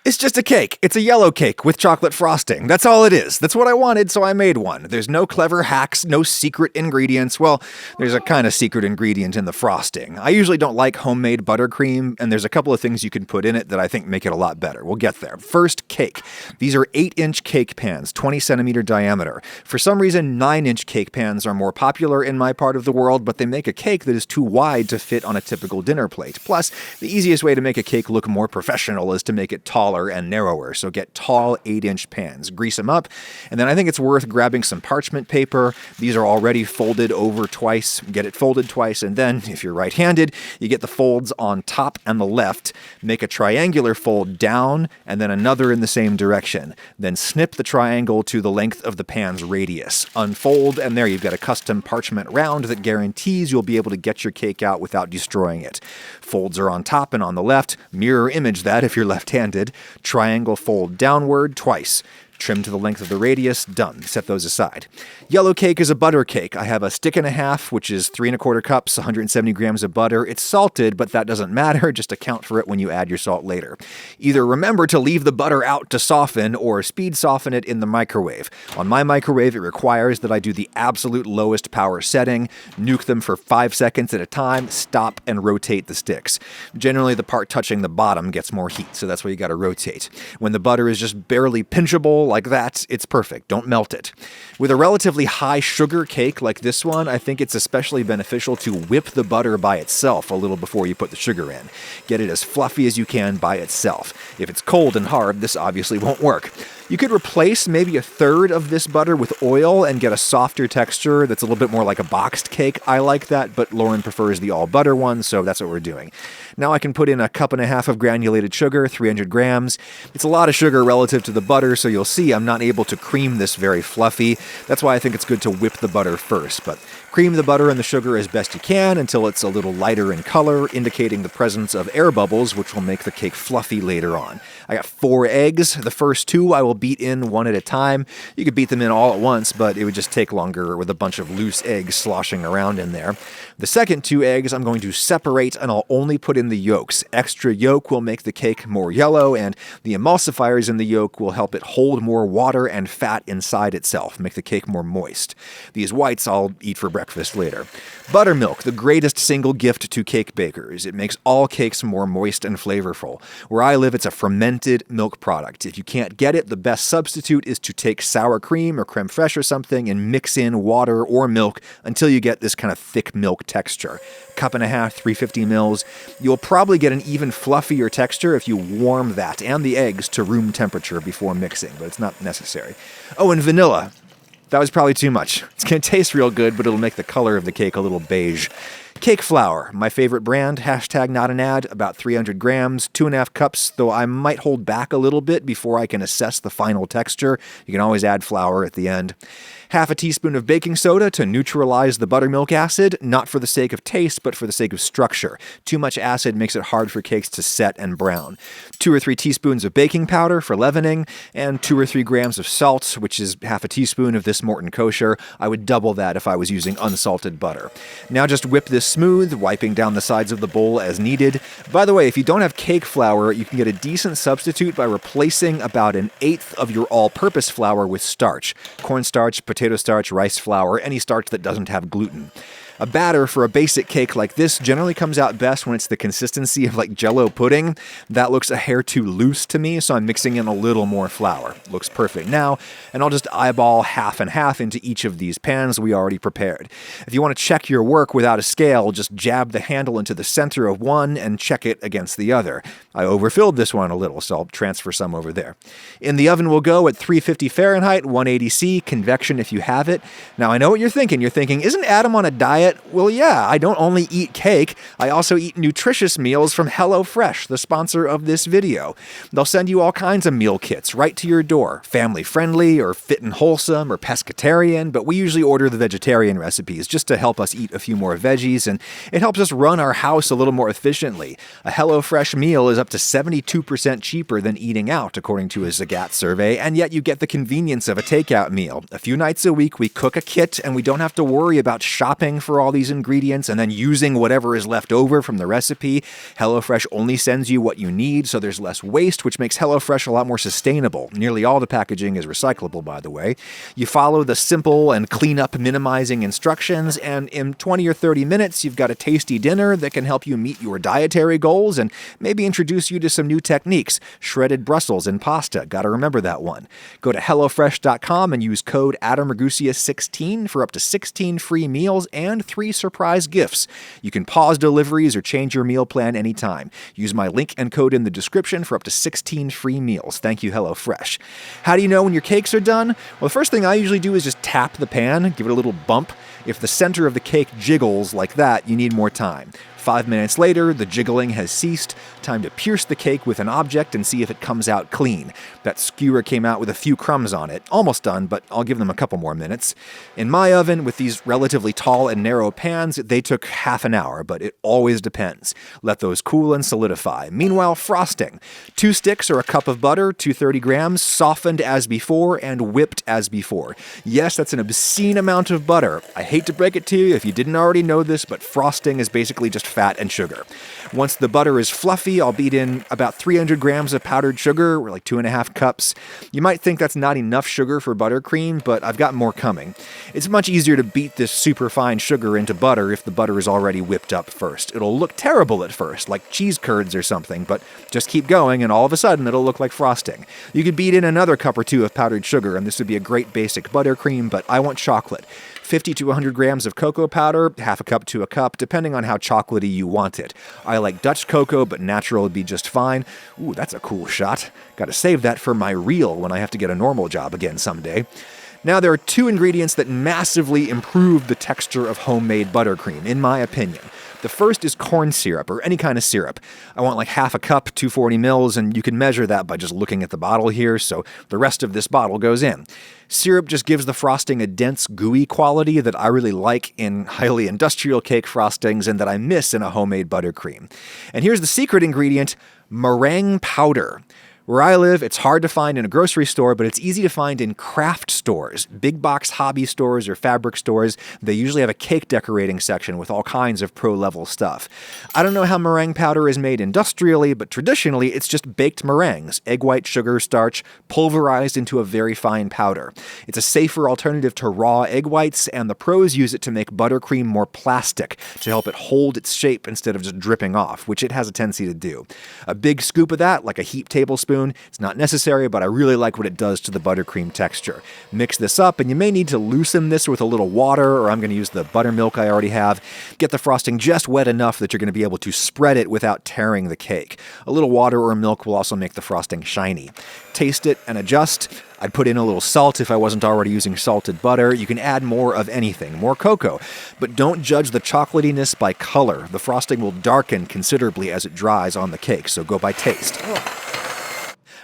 It's just a cake. It's a yellow cake with chocolate frosting. That's all it is. That's what I wanted, so I made one. There's no clever hacks, no secret ingredients. Well, there's a kind of secret ingredient in the frosting. I usually don't like homemade buttercream, and there's a couple of things you can put in it that I think make it a lot better. We'll get there. First, cake. These are 8-inch cake pans, 20-centimeter diameter. For some reason, 9-inch cake pans are more popular in my part of the world, but they make a cake that is too wide to fit on a typical dinner plate. Plus, the easiest way to make a cake look more professional is to make it taller and narrower, so get tall 8-inch pans. Grease them up, and then I think it's worth grabbing some parchment paper. These are already folded over twice. Get it folded twice, and then, if you're right-handed, you get the folds on top and the left. Make a triangular fold down, and then another in the same direction. Then snip the triangle to the length of the pan's radius. Unfold, and there you've got a custom parchment round that guarantees you'll be able to get your cake out without destroying it. Folds are on top and on the left. Mirror image that if you're left-handed. Triangle fold downward twice. Trim to the length of the radius. Done. Set those aside. Yellow cake is a butter cake. I have a stick and a half, which is 3 1/4 cups, 170 grams of butter. It's salted, but that doesn't matter. Just account for it when you add your salt later. Either remember to leave the butter out to soften or speed soften it in the microwave. On my microwave, it requires that I do the absolute lowest power setting, nuke them for 5 seconds at a time, stop, and rotate the sticks. Generally, the part touching the bottom gets more heat, so that's why you gotta rotate. When the butter is just barely pinchable, like that, it's perfect. Don't melt it. With a relatively high sugar cake like this one, I think it's especially beneficial to whip the butter by itself a little before you put the sugar in. Get it as fluffy as you can by itself. If it's cold and hard, this obviously won't work. You could replace maybe a third of this butter with oil and get a softer texture that's a little bit more like a boxed cake. I like that, but Lauren prefers the all butter one, so that's what we're doing. Now I can put in a 1.5 cups of granulated sugar, 300 grams. It's a lot of sugar relative to the butter, so you'll see I'm not able to cream this very fluffy. That's why I think it's good to whip the butter first, but cream the butter and the sugar as best you can until it's a little lighter in color, indicating the presence of air bubbles, which will make the cake fluffy later on. I got 4 eggs. The first 2 I will beat in one at a time. You could beat them in all at once, but it would just take longer with a bunch of loose eggs sloshing around in there. The second 2 eggs I'm going to separate, and I'll only put in the yolks. Extra yolk will make the cake more yellow, and the emulsifiers in the yolk will help it hold more water and fat inside itself, make the cake more moist. These whites I'll eat for breakfast later. Buttermilk, the greatest single gift to cake bakers. It makes all cakes more moist and flavorful. Where I live, it's a fermented milk product. If you can't get it, the best substitute is to take sour cream or crème fraîche or something and mix in water or milk until you get this kind of thick milk texture. 1.5 cups, 350 mils. You'll probably get an even fluffier texture if you warm that and the eggs to room temperature before mixing, but it's not necessary. Oh, and vanilla. That was probably too much. It's going to taste real good, but it'll make the color of the cake a little beige. Cake flour, my favorite brand, hashtag not an ad, about 300 grams, 2.5 cups, though I might hold back a little bit before I can assess the final texture. You can always add flour at the end. 1/2 teaspoon of baking soda to neutralize the buttermilk acid, not for the sake of taste, but for the sake of structure. Too much acid makes it hard for cakes to set and brown. 2 or 3 teaspoons of baking powder for leavening, and 2 or 3 grams of salt, which is 1/2 teaspoon of this Morton kosher. I would double that if I was using unsalted butter. Now just whip this smooth, wiping down the sides of the bowl as needed. By the way, if you don't have cake flour, you can get a decent substitute by replacing about 1/8 of your all-purpose flour with starch. Cornstarch, potato starch, rice flour, any starch that doesn't have gluten. A batter for a basic cake like this generally comes out best when it's the consistency of like Jell-O pudding. That looks a hair too loose to me, so I'm mixing in a little more flour. Looks perfect now, and I'll just eyeball 1/2 and 1/2 into each of these pans we already prepared. If you want to check your work without a scale, just jab the handle into the center of one and check it against the other. I overfilled this one a little, so I'll transfer some over there. In the oven we'll go at 350 Fahrenheit, 180 C, convection if you have it. Now I know what you're thinking. You're thinking, isn't Adam on a diet? Well, yeah, I don't only eat cake, I also eat nutritious meals from HelloFresh, the sponsor of this video. They'll send you all kinds of meal kits right to your door, family-friendly or fit and wholesome or pescatarian, but we usually order the vegetarian recipes just to help us eat a few more veggies, and it helps us run our house a little more efficiently. A HelloFresh meal is up to 72% cheaper than eating out, according to a Zagat survey, and yet you get the convenience of a takeout meal. A few nights a week, we cook a kit, and we don't have to worry about shopping for for all these ingredients and then using whatever is left over from the recipe. HelloFresh only sends you what you need, so there's less waste, which makes HelloFresh a lot more sustainable. Nearly all the packaging is recyclable, by the way. You follow the simple and cleanup minimizing instructions, and in 20 or 30 minutes, you've got a tasty dinner that can help you meet your dietary goals and maybe introduce you to some new techniques. Shredded Brussels in pasta. Gotta remember that one. Go to HelloFresh.com and use code AdamRagusia16 for up to 16 free meals and 3 surprise gifts. You can pause deliveries or change your meal plan anytime. Use my link and code in the description for up to 16 free meals. Thank you, HelloFresh. How do you know when your cakes are done? Well, the first thing I usually do is just tap the pan, give it a little bump. If the center of the cake jiggles like that, you need more time. 5 minutes later, the jiggling has ceased. Time to pierce the cake with an object and see if it comes out clean. That skewer came out with a few crumbs on it. Almost done, but I'll give them a couple more minutes. In my oven, with these relatively tall and narrow pans, they took half an hour, but it always depends. Let those cool and solidify. Meanwhile, frosting. 2 sticks or a cup of butter, 230 grams, softened as before and whipped as before. Yes, that's an obscene amount of butter. I hate to break it to you if you didn't already know this, but frosting is basically just fat and sugar. Once the butter is fluffy, I'll beat in about 300 grams of powdered sugar, or like 2.5 cups. You might think that's not enough sugar for buttercream, but I've got more coming. It's much easier to beat this super fine sugar into butter if the butter is already whipped up first. It'll look terrible at first, like cheese curds or something, but just keep going and all of a sudden it'll look like frosting. You could beat in another cup or 2 of powdered sugar, and this would be a great basic buttercream, but I want chocolate. 50 to 100 grams of cocoa powder, half a cup to a cup, depending on how chocolatey you want it. I like Dutch cocoa, but natural would be just fine. Ooh, that's a cool shot. Gotta save that for my reel when I have to get a normal job again someday. Now, there are 2 ingredients that massively improve the texture of homemade buttercream, in my opinion. The first is corn syrup, or any kind of syrup. I want like half a cup, 240 mils, and you can measure that by just looking at the bottle here, so the rest of this bottle goes in. Syrup just gives the frosting a dense, gooey quality that I really like in highly industrial cake frostings and that I miss in a homemade buttercream. And here's the secret ingredient, meringue powder. Where I live, it's hard to find in a grocery store, but it's easy to find in craft stores, big box hobby stores or fabric stores. They usually have a cake decorating section with all kinds of pro-level stuff. I don't know how meringue powder is made industrially, but traditionally it's just baked meringues, egg white, sugar, starch, pulverized into a very fine powder. It's a safer alternative to raw egg whites, and the pros use it to make buttercream more plastic, to help it hold its shape instead of just dripping off, which it has a tendency to do. A big scoop of that, like a heaped tablespoon, it's not necessary, but I really like what it does to the buttercream texture. Mix this up, and you may need to loosen this with a little water, or I'm going to use the buttermilk I already have. Get the frosting just wet enough that you're going to be able to spread it without tearing the cake. A little water or milk will also make the frosting shiny. Taste it and adjust. I'd put in a little salt if I wasn't already using salted butter. You can add more of anything, more cocoa. But don't judge the chocolatiness by color. The frosting will darken considerably as it dries on the cake, so go by taste.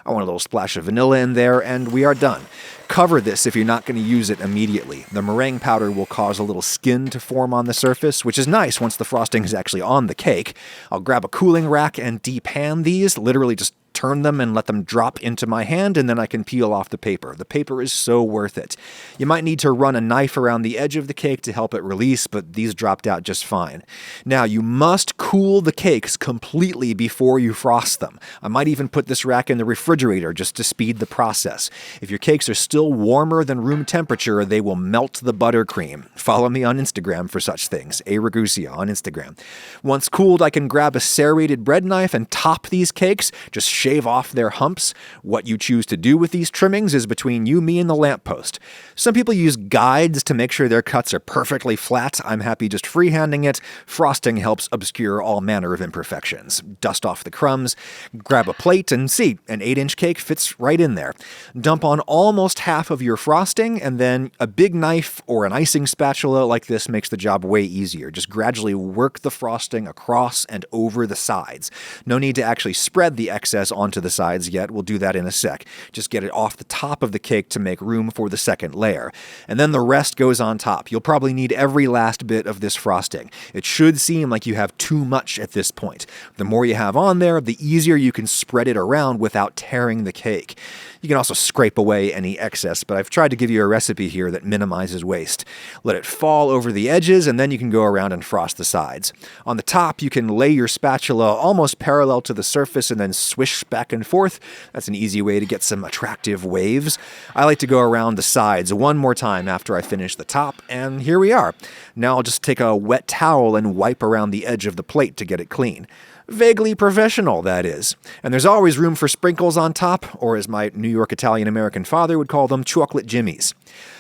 I want a little splash of vanilla in there, and we are done. Cover this if you're not going to use it immediately. The meringue powder will cause a little skin to form on the surface, which is nice once the frosting is actually on the cake. I'll grab a cooling rack and depan these, literally just turn them and let them drop into my hand, and then I can peel off the paper. The paper is so worth it. You might need to run a knife around the edge of the cake to help it release, but these dropped out just fine. Now, you must cool the cakes completely before you frost them. I might even put this rack in the refrigerator just to speed the process. If your cakes are still warmer than room temperature, they will melt the buttercream. Follow me on Instagram for such things, Ragusia on Instagram. Once cooled, I can grab a serrated bread knife and top these cakes, just shave off their humps. What you choose to do with these trimmings is between you, me, and the lamppost. Some people use guides to make sure their cuts are perfectly flat. I'm happy just freehanding it. Frosting helps obscure all manner of imperfections. Dust off the crumbs, grab a plate, and see, an 8-inch cake fits right in there. Dump on almost half of your frosting, and then a big knife or an icing spatula like this makes the job way easier. Just gradually work the frosting across and over the sides. No need to actually spread the excess onto the sides yet. We'll do that in a sec. Just get it off the top of the cake to make room for the second layer. And then the rest goes on top. You'll probably need every last bit of this frosting. It should seem like you have too much at this point. The more you have on there, the easier you can spread it around without tearing the cake. You can also scrape away any excess, but I've tried to give you a recipe here that minimizes waste. Let it fall over the edges, and then you can go around and frost the sides. On the top, you can lay your spatula almost parallel to the surface and then swish back and forth. That's an easy way to get some attractive waves. I like to go around the sides one more time after I finish the top, and here we are. Now I'll just take a wet towel and wipe around the edge of the plate to get it clean. Vaguely professional, that is. And there's always room for sprinkles on top, or as my New York Italian-American father would call them, chocolate jimmies.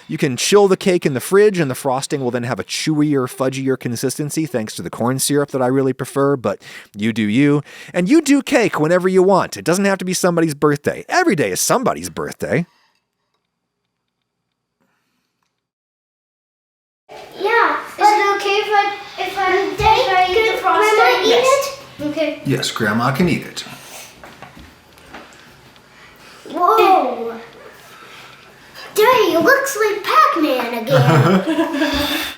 You can chill the cake in the fridge, and the frosting will then have a chewier, fudgier consistency thanks to the corn syrup that I really prefer, but you do you. And you do cake whenever you want. It doesn't have to be somebody's birthday. Every day is somebody's birthday. Yeah. Is it okay if I eat the frosting? Grandma eat it? Okay. Yes, Grandma can eat it. Whoa! Daddy, it looks like Pac-Man again.